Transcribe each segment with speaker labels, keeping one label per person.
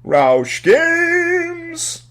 Speaker 1: RAUSCH Games!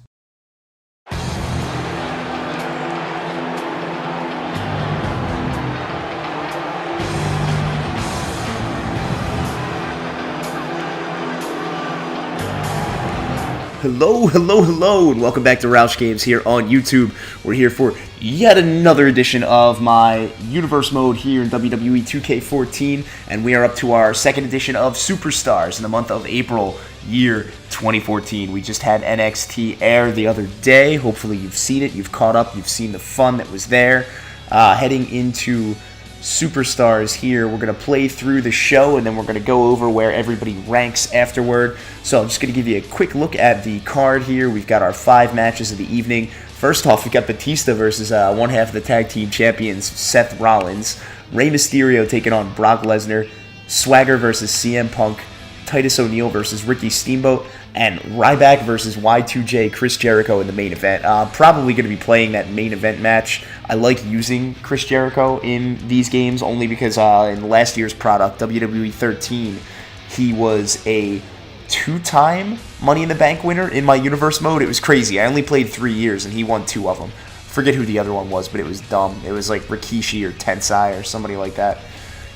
Speaker 1: Hello, and welcome back to RAUSCH Games here on YouTube. We're here for yet another edition of my Universe Mode here in WWE 2K14, and we are up to our second edition of Superstars in the month of April, year 2014. We just had NXT air the other day. Hopefully you've seen it, you've caught up, you've seen the fun that was there. Heading into Superstars here, we're going to play through the show and then we're going to go over where everybody ranks afterward. So I'm just going to give you a quick look at the card here. We've got our 5 matches of the evening. First off, we got Batista versus one half of the tag team champions, Seth Rollins. Rey Mysterio taking on Brock Lesnar. Swagger versus CM Punk. Titus O'Neil versus Ricky Steamboat. And Ryback versus Y2J Chris Jericho in the main event. Probably going to be playing that main event match. I like using Chris Jericho in these games only because in last year's product, WWE 13, he was a 2-time Money in the Bank winner in my Universe Mode. It was crazy. I only played 3 years and he won 2 of them. Forget who the other one was, but it was dumb. It was like Rikishi or Tensai or somebody like that.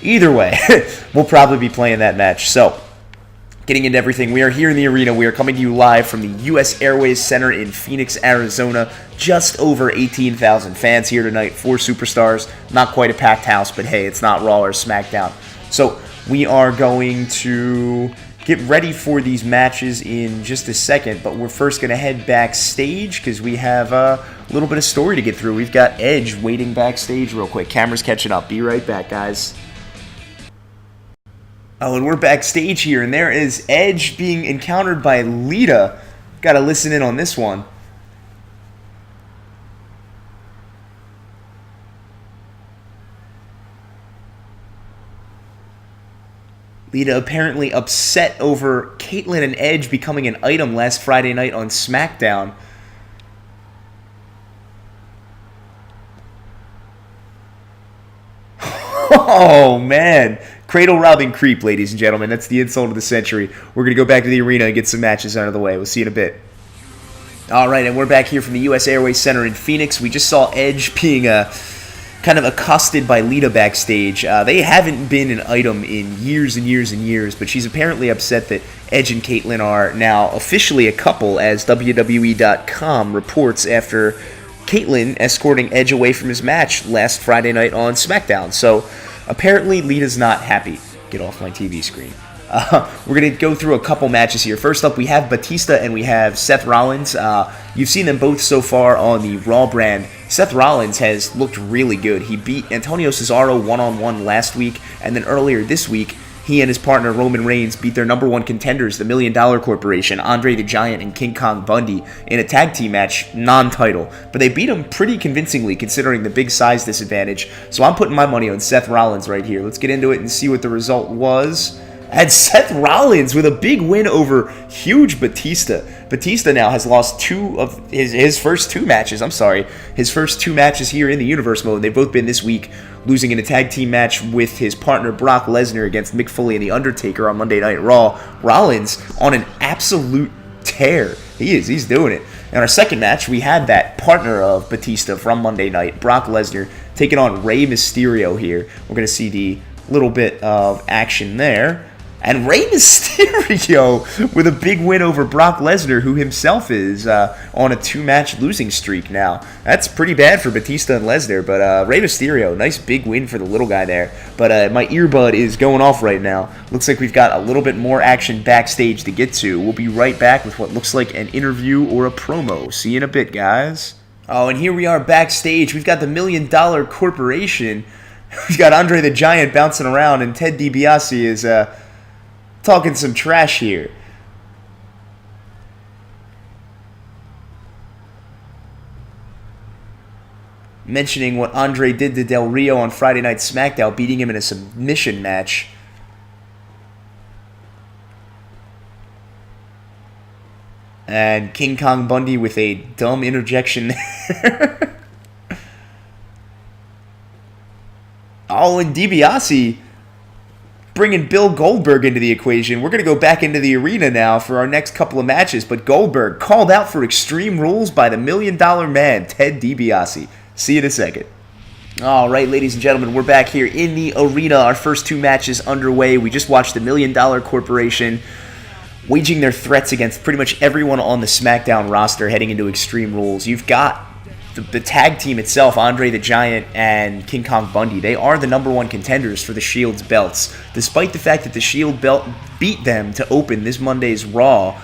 Speaker 1: Either way, we'll probably be playing that match. So, getting into everything, we are here in the arena. We are coming to you live from the U.S. Airways Center in Phoenix, Arizona. Just over 18,000 fans here tonight for Superstars. Not quite a packed house, but hey, it's not Raw or Smackdown. So we are going to get ready for these matches in just a second, but we're first going to head backstage because we have a little bit of story to get through. We've got Edge waiting backstage real quick. Camera's catching up. Be right back, guys. Oh, and we're backstage here, and there is Edge being encountered by Lita. Got to listen in on this one. Lita apparently upset over Caitlyn and Edge becoming an item last Friday night on Smackdown. Oh, man. Cradle-robbing creep, ladies and gentlemen. That's the insult of the century. We're going to go back to the arena and get some matches out of the way. We'll see you in a bit. All right, and we're back here from the U.S. Airways Center in Phoenix. We just saw Edge being kind of accosted by Lita backstage. They haven't been an item in years and years and years, but she's apparently upset that Edge and Caitlyn are now officially a couple, as WWE.com reports after Caitlyn escorting Edge away from his match last Friday night on SmackDown. So apparently Lita's not happy. Get off my TV screen. We're going to go through a couple matches here. First up, we have Batista and we have Seth Rollins. You've seen them both so far on the Raw brand. Seth Rollins has looked really good. He beat Antonio Cesaro one-on-one last week, and then earlier this week, he and his partner Roman Reigns beat their number one contenders, the $1 Million Corporation, Andre the Giant and King Kong Bundy, in a tag team match, non-title. But they beat them pretty convincingly considering the big size disadvantage. So I'm putting my money on Seth Rollins right here. Let's get into it and see what the result was. And Seth Rollins with a big win over huge Batista. Batista now has lost 2 of his first 2 matches. His first 2 matches here in the Universe Mode. They've both been this week, losing in a tag team match with his partner Brock Lesnar against Mick Foley and The Undertaker on Monday Night Raw. Rollins on an absolute tear. He's doing it. In our second match, we had that partner of Batista from Monday Night, Brock Lesnar, taking on Rey Mysterio here. We're going to see the little bit of action there. And Rey Mysterio with a big win over Brock Lesnar, who himself is on a 2-match losing streak now. That's pretty bad for Batista and Lesnar, but Rey Mysterio, nice big win for the little guy there. But my earbud is going off right now. Looks like we've got a little bit more action backstage to get to. We'll be right back with what looks like an interview or a promo. See you in a bit, guys. Oh, and here we are backstage. We've got the $1 Million Corporation. We've got Andre the Giant bouncing around, and Ted DiBiase is talking some trash here. Mentioning what Andre did to Del Rio on Friday Night SmackDown, beating him in a submission match. And King Kong Bundy with a dumb interjection there. Oh, and DiBiase bringing Bill Goldberg into the equation. We're going to go back into the arena now for our next couple of matches, but Goldberg called out for Extreme Rules by the $1 Million Man, Ted DiBiase. See you in a second. All right, ladies and gentlemen, we're back here in the arena. Our first two matches underway. We just watched the $1 Million Corporation waging their threats against pretty much everyone on the Smackdown roster heading into Extreme Rules. You've got the tag team itself, Andre the Giant and King Kong Bundy. They are the #1 contenders for the Shield's belts. Despite the fact that the Shield belt beat them to open this Monday's Raw,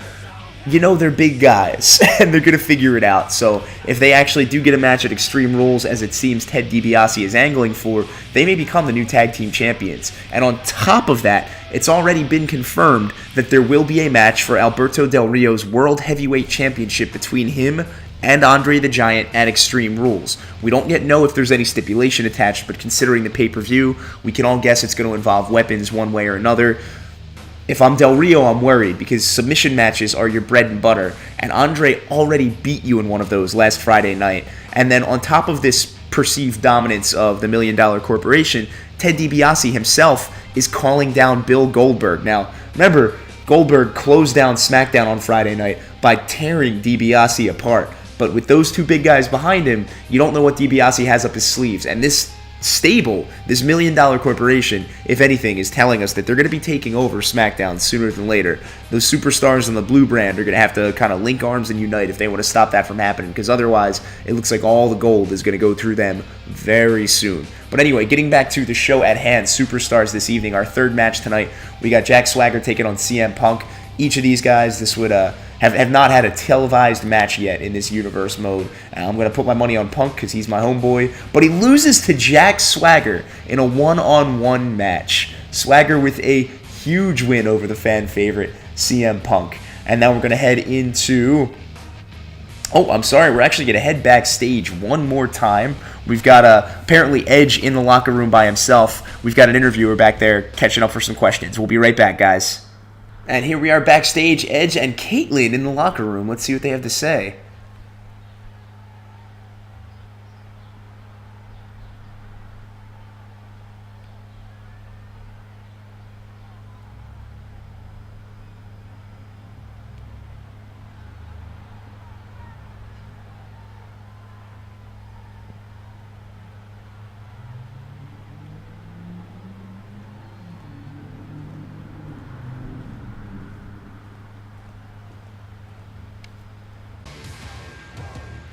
Speaker 1: you know they're big guys, and they're going to figure it out. So if they actually do get a match at Extreme Rules, as it seems Ted DiBiase is angling for, they may become the new tag team champions. And on top of that, it's already been confirmed that there will be a match for Alberto Del Rio's World Heavyweight Championship between him and Andre the Giant at Extreme Rules. We don't yet know if there's any stipulation attached, but considering the pay-per-view, we can all guess it's going to involve weapons one way or another. If I'm Del Rio, I'm worried because submission matches are your bread and butter, and Andre already beat you in one of those last Friday night. And then on top of this perceived dominance of the $1 Million Corporation, Ted DiBiase himself is calling down Bill Goldberg. Now, remember, Goldberg closed down Smackdown on Friday night by tearing DiBiase apart. But with those two big guys behind him, you don't know what DiBiase has up his sleeves. And this stable, this $1 Million Corporation, if anything, is telling us that they're going to be taking over SmackDown sooner than later. Those superstars on the blue brand are going to have to kind of link arms and unite if they want to stop that from happening, because otherwise it looks like all the gold is going to go through them very soon. But anyway, getting back to the show at hand, superstars this evening, our third match tonight, we got Jack Swagger taking on CM Punk. Each of these guys, this would have not had a televised match yet in this universe mode. I'm going to put my money on Punk because he's my homeboy. But he loses to Jack Swagger in a one-on-one match. Swagger with a huge win over the fan favorite, CM Punk. And now we're going to head into... Oh, I'm sorry. We're actually going to head backstage one more time. We've got apparently Edge in the locker room by himself. We've got an interviewer back there catching up for some questions. We'll be right back, guys. And here we are backstage, Edge and Caitlyn in the locker room. Let's see what they have to say.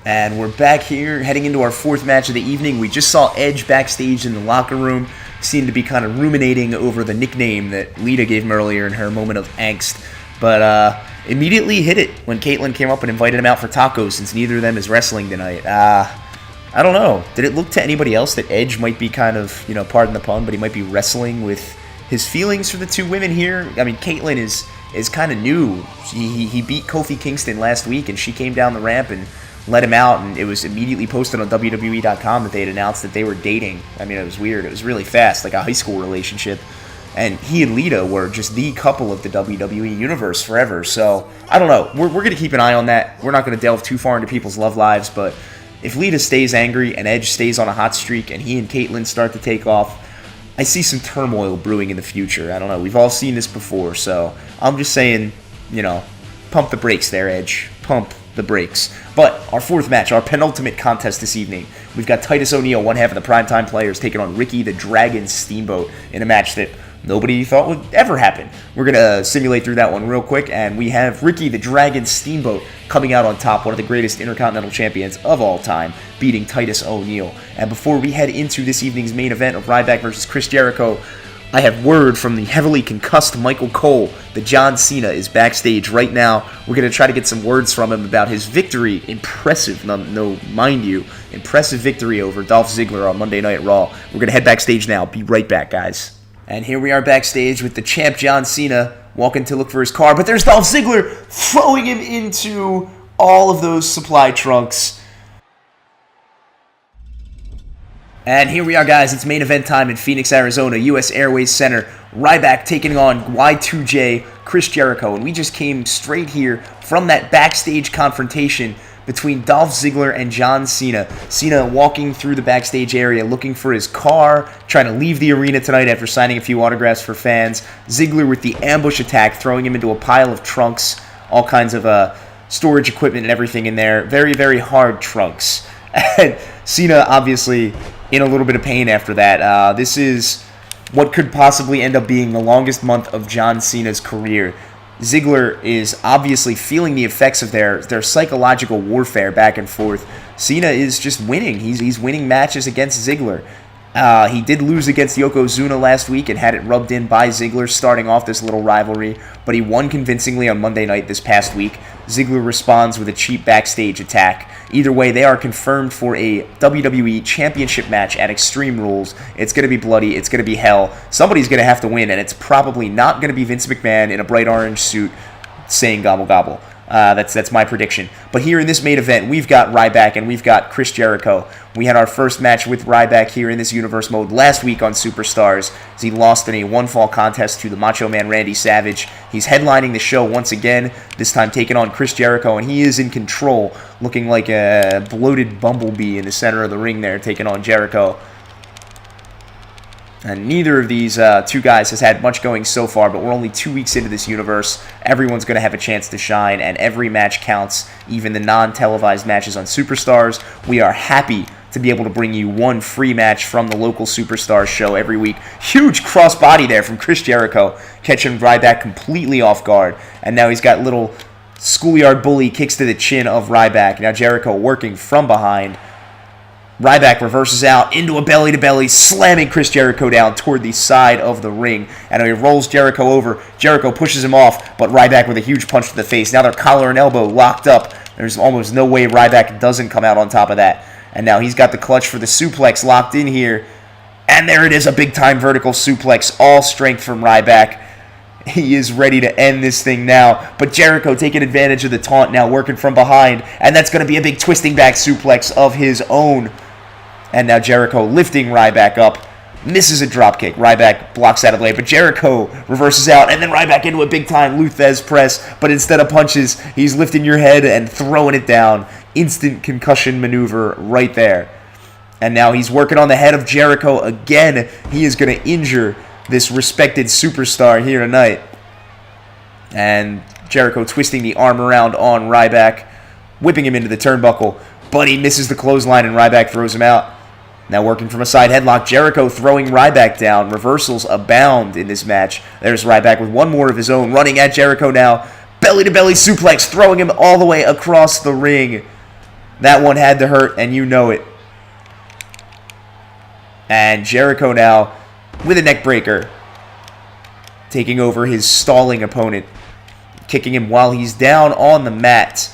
Speaker 1: And we're back here, heading into our fourth match of the evening. We just saw Edge backstage in the locker room, seemed to be kind of ruminating over the nickname that Lita gave him earlier in her moment of angst. But immediately hit it when Caitlyn came up and invited him out for tacos, since neither of them is wrestling tonight. I don't know. Did it look to anybody else that Edge might be kind of, pardon the pun, but he might be wrestling with his feelings for the two women here? I mean, Caitlyn is kind of new. He beat Kofi Kingston last week, and she came down the ramp and let him out, and it was immediately posted on WWE.com that they had announced that they were dating. I mean, it was weird. It was really fast, like a high school relationship. And he and Lita were just the couple of the WWE universe forever. So, I don't know. We're going to keep an eye on that. We're not going to delve too far into people's love lives, but if Lita stays angry and Edge stays on a hot streak and he and Caitlyn start to take off, I see some turmoil brewing in the future. I don't know. We've all seen this before, so I'm just saying, pump the brakes there, Edge. Pump the brakes. But our fourth match, our penultimate contest this evening, we've got Titus O'Neil, one half of the Primetime Players, taking on Ricky the Dragon Steamboat in a match that nobody thought would ever happen. We're going to simulate through that one real quick, and we have Ricky the Dragon Steamboat coming out on top, one of the greatest Intercontinental Champions of all time, beating Titus O'Neil. And before we head into this evening's main event of Ryback versus Chris Jericho, I have word from the heavily concussed Michael Cole that John Cena is backstage right now. We're going to try to get some words from him about his victory, impressive victory over Dolph Ziggler on Monday Night Raw. We're going to head backstage now. Be right back, guys. And here we are backstage with the champ John Cena walking to look for his car, but there's Dolph Ziggler throwing him into all of those supply trunks. And here we are, guys. It's main event time in Phoenix, Arizona, U.S. Airways Center. Ryback taking on Y2J Chris Jericho. And we just came straight here from that backstage confrontation between Dolph Ziggler and John Cena. Cena walking through the backstage area looking for his car, trying to leave the arena tonight after signing a few autographs for fans. Ziggler with the ambush attack, throwing him into a pile of trunks, all kinds of storage equipment and everything in there. Very, very hard trunks. And Cena obviously in a little bit of pain after that. This is what could possibly end up being the longest month of John Cena's career. Ziggler is obviously feeling the effects of their psychological warfare back and forth. Cena is just winning. He's winning matches against Ziggler. He did lose against Yokozuna last week and had it rubbed in by Ziggler starting off this little rivalry, but he won convincingly on Monday night this past week. Ziggler responds with a cheap backstage attack. Either way, they are confirmed for a WWE Championship match at Extreme Rules. It's going to be bloody. It's going to be hell. Somebody's going to have to win, and it's probably not going to be Vince McMahon in a bright orange suit saying gobble gobble. That's my prediction. But here in this main event, we've got Ryback and we've got Chris Jericho. We had our first match with Ryback here in this universe mode last week on Superstars, as he lost in a one-fall contest to the Macho Man Randy Savage. He's headlining the show once again, this time taking on Chris Jericho, and he is in control, looking like a bloated bumblebee in the center of the ring there, taking on Jericho. And neither of these two guys has had much going so far, but we're only 2 weeks into this universe. Everyone's going to have a chance to shine, and every match counts, even the non-televised matches on Superstars. We are happy to be able to bring you one free match from the local Superstars show every week. Huge crossbody there from Chris Jericho, catching Ryback completely off guard. And now he's got little schoolyard bully kicks to the chin of Ryback. Now Jericho working from behind. Ryback reverses out into a belly-to-belly, slamming Chris Jericho down toward the side of the ring. And he rolls Jericho over. Jericho pushes him off, but Ryback with a huge punch to the face. Now they're collar and elbow locked up. There's almost no way Ryback doesn't come out on top of that. And now he's got the clutch for the suplex locked in here. And there it is, a big-time vertical suplex. All strength from Ryback. He is ready to end this thing now. But Jericho taking advantage of the taunt now, working from behind. And that's going to be a big twisting back suplex of his own. And now Jericho lifting Ryback up. Misses a dropkick. Ryback blocks out of the way, but Jericho reverses out, and then Ryback into a big-time Luthez press. But instead of punches, he's lifting your head and throwing it down. Instant concussion maneuver right there. And now he's working on the head of Jericho again. He is going to injure this respected superstar here tonight. And Jericho twisting the arm around on Ryback, whipping him into the turnbuckle. But he misses the clothesline, and Ryback throws him out. Now working from a side headlock, Jericho throwing Ryback down. Reversals abound in this match. There's Ryback with one more of his own, running at Jericho now. Belly-to-belly suplex, throwing him all the way across the ring. That one had to hurt, and you know it. And Jericho now with a neck breaker, taking over his stalling opponent, kicking him while he's down on the mat.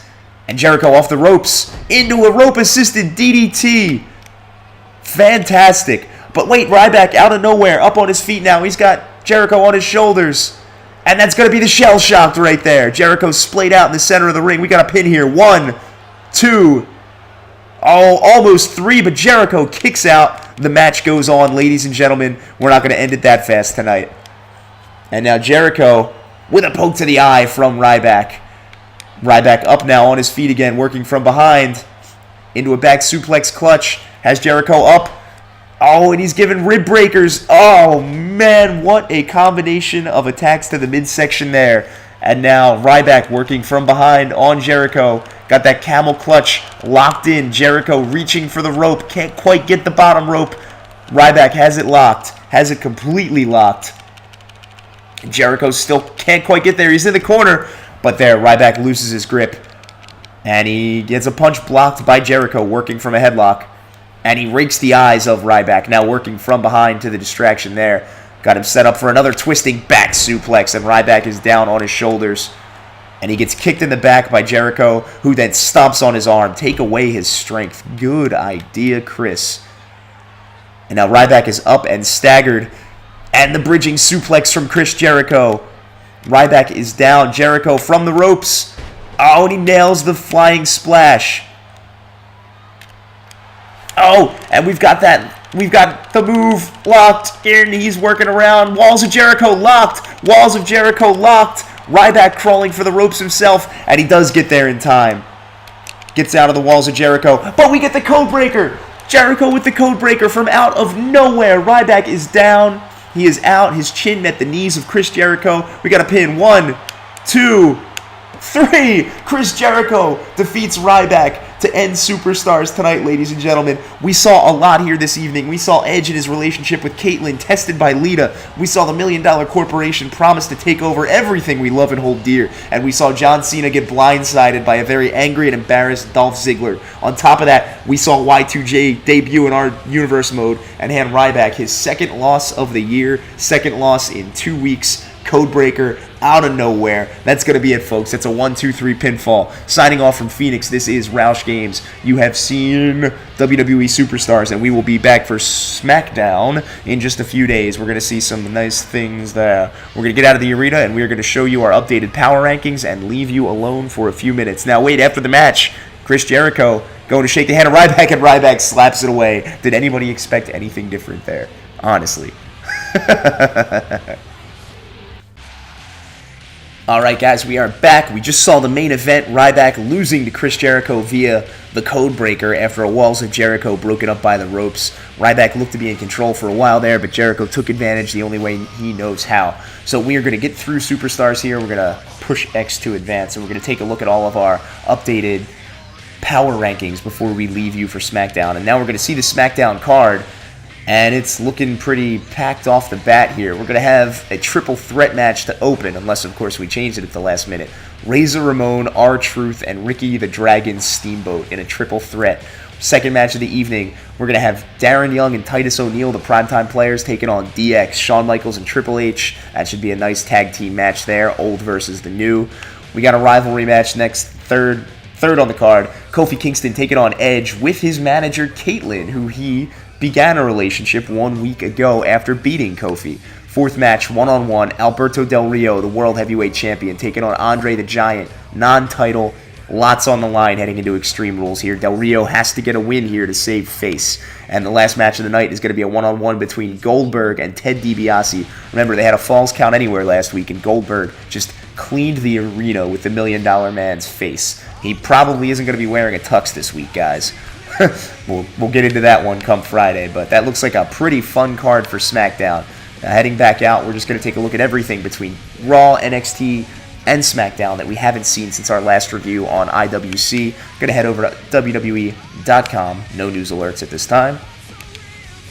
Speaker 1: And Jericho off the ropes into a rope-assisted DDT. Fantastic. But wait, Ryback out of nowhere, up on his feet now. He's got Jericho on his shoulders. And that's going to be the shell shocked right there. Jericho splayed out in the center of the ring. We got a pin here. 1, 2, almost 3, but Jericho kicks out. The match goes on, ladies and gentlemen. We're not going to end it that fast tonight. And now Jericho with a poke to the eye from Ryback. Ryback up now on his feet again, working from behind into a back suplex clutch. Has Jericho up. Oh, and he's giving rib breakers. Oh, man, what a combination of attacks to the midsection there. And now Ryback working from behind on Jericho. Got that camel clutch locked in. Jericho reaching for the rope. Can't quite get the bottom rope. Ryback has it locked. Has it completely locked. Jericho still can't quite get there. He's in the corner. But there, Ryback loses his grip. And he gets a punch blocked by Jericho working from a headlock. And he rakes the eyes of Ryback, now working from behind to the distraction there. Got him set up for another twisting back suplex, and Ryback is down on his shoulders. And he gets kicked in the back by Jericho, who then stomps on his arm. Take away his strength. Good idea, Chris. And now Ryback is up and staggered. And the bridging suplex from Chris Jericho. Ryback is down. Jericho from the ropes. Oh, and he nails the flying splash. Oh, and we've got that. We've got the move locked in. He's working around. Walls of Jericho locked. Walls of Jericho locked. Ryback crawling for the ropes himself, and he does get there in time. Gets out of the walls of Jericho, but we get the code breaker. Jericho with the code breaker from out of nowhere. Ryback is down. He is out. His chin met the knees of Chris Jericho. We got a pin. 1, 2, 3. Chris Jericho defeats Ryback to end Superstars tonight, ladies and gentlemen. We saw a lot here this evening. We saw Edge and his relationship with Caitlyn tested by Lita. We saw the $1 Million Corporation promise to take over everything we love and hold dear. And we saw John Cena get blindsided by a very angry and embarrassed Dolph Ziggler. On top of that, we saw Y2J debut in our universe mode and hand Ryback his second loss of the year, second loss in 2 weeks. Codebreaker out of nowhere. That's going to be it, folks. That's a 1-2-3 pinfall. Signing off from Phoenix, this is RAUSCH Games. You have seen WWE Superstars, and we will be back for Smackdown in just a few days. We're going to see some nice things there. We're going to get out of the arena, and we are going to show you our updated power rankings and leave you alone for a few minutes. Now, wait, after the match, Chris Jericho going to shake the hand of Ryback, and Ryback slaps it away. Did anybody expect anything different there? Honestly. Alright guys, we are back. We just saw the main event, Ryback losing to Chris Jericho via the code breaker after a Walls of Jericho broken up by the ropes. Ryback looked to be in control for a while there, but Jericho took advantage the only way he knows how. So we are going to get through Superstars here. We're going to push X to advance, and we're going to take a look at all of our updated power rankings before we leave you for SmackDown. And now we're going to see the SmackDown card. And it's looking pretty packed off the bat here. We're going to have a triple threat match to open, unless, of course, we change it at the last minute. Razor Ramon, R-Truth, and Ricky the Dragon Steamboat in a triple threat. Second match of the evening, we're going to have Darren Young and Titus O'Neil, the primetime players, taking on DX, Shawn Michaels, and Triple H. That should be a nice tag team match there, old versus the new. We got a rivalry match next, third on the card. Kofi Kingston taking on Edge with his manager, Caitlyn, who he began a relationship 1 week ago after beating Kofi. Fourth match, one-on-one, Alberto Del Rio, the World Heavyweight Champion, taking on Andre the Giant, non-title, lots on the line heading into Extreme Rules here. Del Rio has to get a win here to save face. And the last match of the night is going to be a one-on-one between Goldberg and Ted DiBiase. Remember, they had a Falls Count Anywhere last week, and Goldberg just cleaned the arena with the $1 Million Man's face. He probably isn't going to be wearing a tux this week, guys. We'll get into that one come Friday, but that looks like a pretty fun card for SmackDown. Heading back out, we're just going to take a look at everything between Raw, NXT, and SmackDown that we haven't seen since our last review on IWC. Going to head over to WWE.com. No news alerts at this time.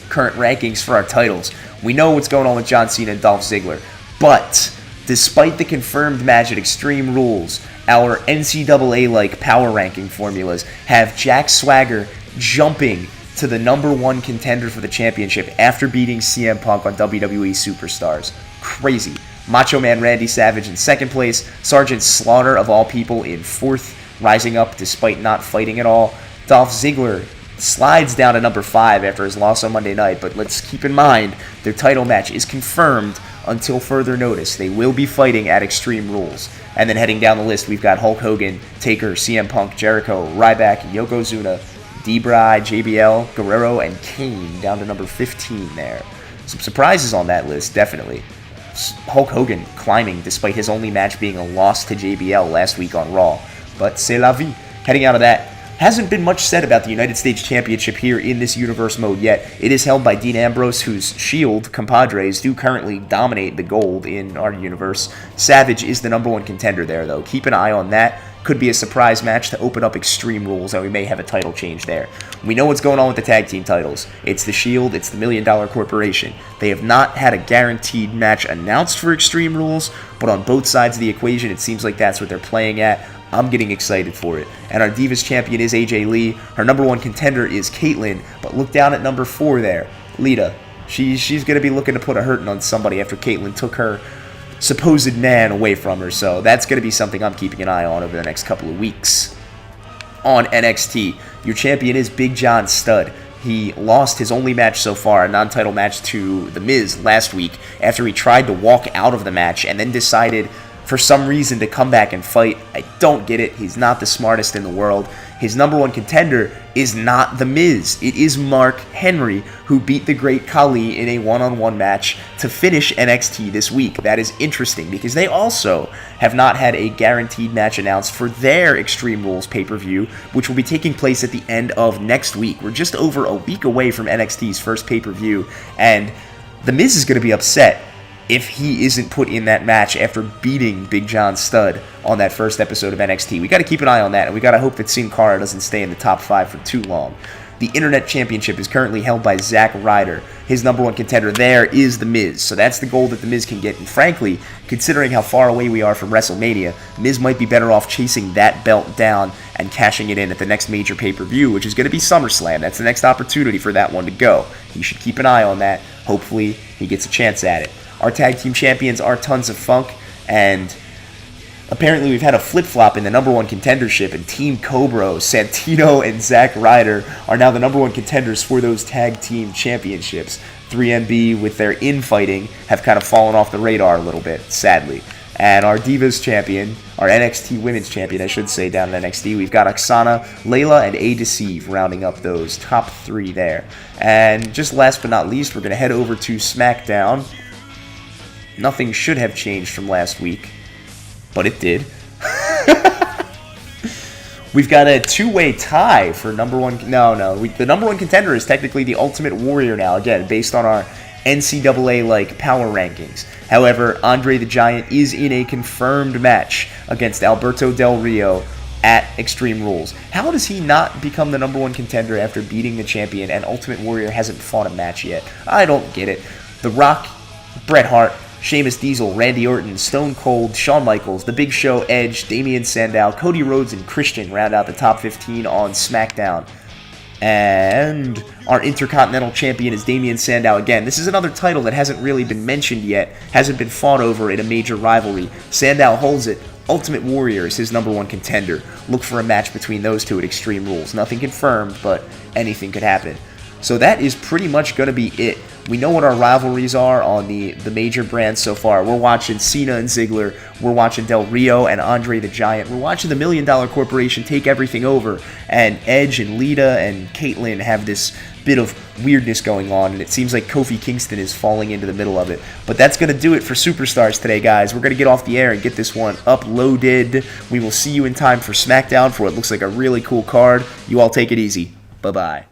Speaker 1: Current rankings for our titles. We know what's going on with John Cena and Dolph Ziggler, but despite the confirmed match at Extreme Rules, our NCAA-like power ranking formulas have Jack Swagger jumping to the #1 contender for the championship after beating CM Punk on WWE Superstars. Crazy. Macho Man Randy Savage in second place, Sergeant Slaughter of all people in fourth, rising up despite not fighting at all. Dolph Ziggler slides down to #5 after his loss on Monday night, but let's keep in mind their title match is confirmed until further notice. They will be fighting at Extreme Rules. And then heading down the list, we've got Hulk Hogan, Taker, CM Punk, Jericho, Ryback, Yokozuna, D-Bry, JBL, Guerrero, and Kane down to number 15 there. Some surprises on that list, definitely. Hulk Hogan climbing despite his only match being a loss to JBL last week on Raw. But c'est la vie. Heading out of that, hasn't been much said about the United States Championship here in this universe mode yet. It is held by Dean Ambrose, whose Shield compadres do currently dominate the gold in our universe. Savage is the #1 contender there, though. Keep an eye on that. Could be a surprise match to open up Extreme Rules, and we may have a title change there. We know what's going on with the tag team titles. It's the Shield, it's the $1 Million Corporation. They have not had a guaranteed match announced for Extreme Rules, but on both sides of the equation, it seems like that's what they're playing at. I'm getting excited for it. And our Divas champion is AJ Lee. Her #1 contender is Caitlyn, but look down at #4 there, Lita. She's going to be looking to put a hurting on somebody after Caitlyn took her supposed man away from her, so that's going to be something I'm keeping an eye on over the next couple of weeks. On NXT, your champion is Big John Studd. He lost his only match so far, a non-title match to The Miz last week, after he tried to walk out of the match and then decided for some reason to come back and fight. I don't get it. He's not the smartest in the world. His number one contender is not The Miz. It is Mark Henry, who beat the Great Khali in a one-on-one match to finish NXT this week. That is interesting because they also have not had a guaranteed match announced for their Extreme Rules pay-per-view, which will be taking place at the end of next week. We're just over a week away from NXT's first pay-per-view, and The Miz is going to be upset if he isn't put in that match after beating Big John Studd on that first episode of NXT. We got to keep an eye on that, and we got to hope that Sin Cara doesn't stay in the top 5 for too long. The Internet Championship is currently held by Zack Ryder. His number one contender there is The Miz, so that's the goal that The Miz can get. And frankly, considering how far away we are from WrestleMania, Miz might be better off chasing that belt down and cashing it in at the next major pay-per-view, which is going to be SummerSlam. That's the next opportunity for that one to go. You should keep an eye on that. Hopefully, he gets a chance at it. Our tag team champions are Tons of Funk, and apparently we've had a flip-flop in the number one contendership, and Team Cobra, Santino and Zack Ryder are now the number one contenders for those tag team championships. 3MB, with their infighting, have kind of fallen off the radar a little bit, sadly. And our Divas champion, our NXT Women's champion, I should say, down in NXT, we've got Oksana, Layla, and A Deceive rounding up those top 3 there. And just last but not least, we're going to head over to Smackdown. Nothing should have changed from last week, but it did. We've got a 2-way tie for number one. The number one contender is technically the Ultimate Warrior now, again, based on our NCAA-like power rankings. However, Andre the Giant is in a confirmed match against Alberto Del Rio at Extreme Rules. How does he not become the number one contender after beating the champion and Ultimate Warrior hasn't fought a match yet? I don't get it. The Rock, Bret Hart, Sheamus Diesel, Randy Orton, Stone Cold, Shawn Michaels, The Big Show, Edge, Damian Sandow, Cody Rhodes, and Christian round out the top 15 on SmackDown. And our Intercontinental Champion is Damian Sandow again. This is another title that hasn't really been mentioned yet, hasn't been fought over in a major rivalry. Sandow holds it. Ultimate Warrior is his number one contender. Look for a match between those two at Extreme Rules. Nothing confirmed, but anything could happen. So that is pretty much going to be it. We know what our rivalries are on the major brands so far. We're watching Cena and Ziggler. We're watching Del Rio and Andre the Giant. We're watching the $1 Million Corporation take everything over. And Edge and Lita and Caitlyn have this bit of weirdness going on. And it seems like Kofi Kingston is falling into the middle of it. But that's going to do it for Superstars today, guys. We're going to get off the air and get this one uploaded. We will see you in time for SmackDown for what looks like a really cool card. You all take it easy. Bye-bye.